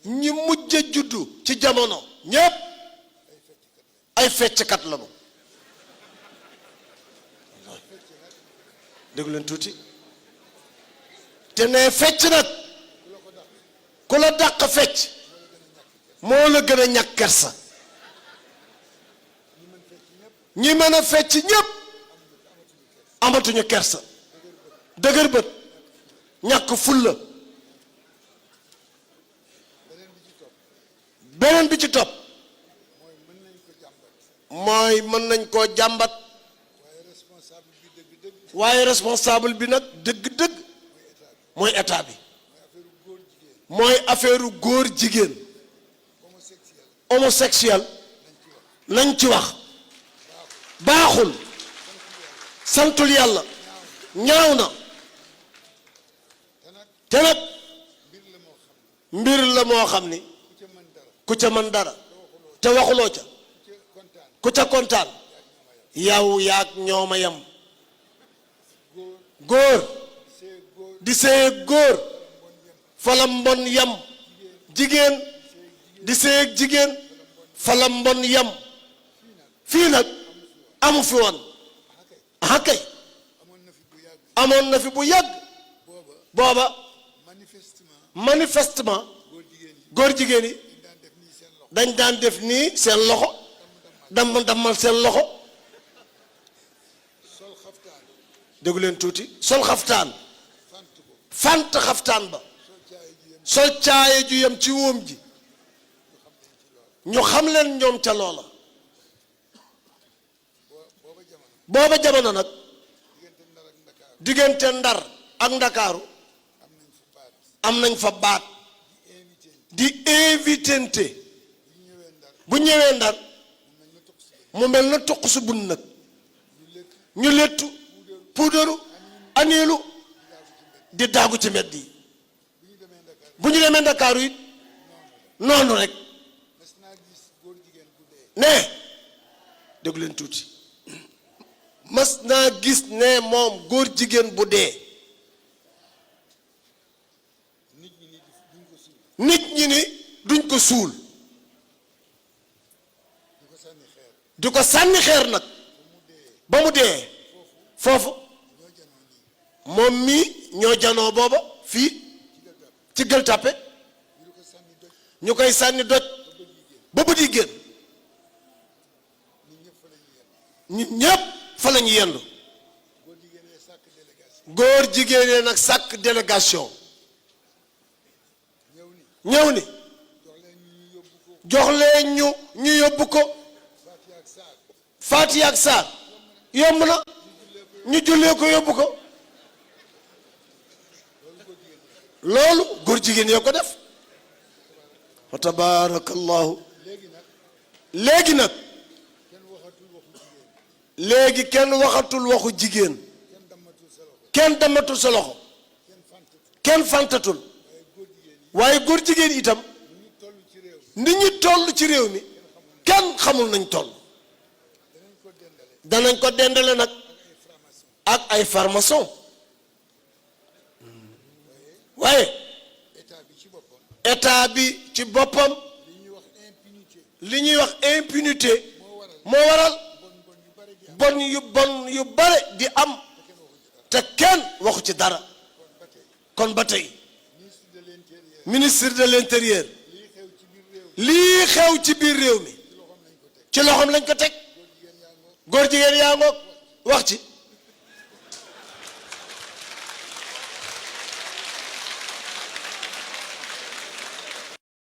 ñi mujj juddu ci jamono ñépp ay fecckat lañu déglu leen tuuti te ne fecc nag ku la dàq fecc moo la gën a ñàkk kersa ñi mën a fecc ñépp amatuñu kersa dëgër bët ñàkk fulla beneen bi ci topp mooy mën nañ koo jàmbat waaye responsable bi nag dëgg-dëgg mooy état bi mooy affaire góor jigéen homosexuel nañ ci wax baaxul santul yàlla ñaaw na te nag mbir la moo xam ni ku ca mën dara te waxuloo ca ku ca kontaan yow yaag ñooma yam góor di séyeg góor fala mbon yam jigéen di séyeg jigéen fala mbon yam fii nag amu fi woon aha kay amoon na fi bu yàgg booba manifestement góor jigéen yi dañ daan def nii seen loxo dammal seen loxo déggu leen tuuti sol xaftaan fant xaftaan ba sol caaye ju yem ci wóom ji ñu xam leen ñoom ca loola booba jamono nag diggante Ndar ak Ndakaaru am nañ fa baat di invitente bu ñëwee Ndar mu mel na tuq su bun nag ñu lettu puudaru aniilu di daagu ci mbedd yi bu ñu demee Ndakaaru it noonu rek ne déglu leen tuuti mas naa gis ne moom góor jigéen bu dee nit ñi ni duñ ko suul di ko sànni xeer nag ba mu dee foofu moom mii ñoo janoo booba fii ci Gueule Tapée ñu koy sànni doj ba bët yi génn nit ñépp fa la ñu yendu góor jigéen nag sàkk délégation ñëw ni jox leen ñu yóbbu ko Faatiha ak saar yomb na ñu jullee ko yóbbu ko loolu góor jigéen yoo ko def wa tabaarakallahu léegi nag léegi kenn waxatul waxu jigéen kenn damatul sa loxo kenn fantatul waaye góor jigéen itam nit ñi toll ci réew mi kenn xamul nañ toll danañ ko dendale nag ak ay formation waaye état bi ci boppam li ñuy wax impunité moo waral bon yu bare di am te kenn waxu ci dara kon ba tey ministre de l'intérieur lii xew ci biir réew mi ci loxoom lañ ko teg góor jigéen yaa ngoog wax ci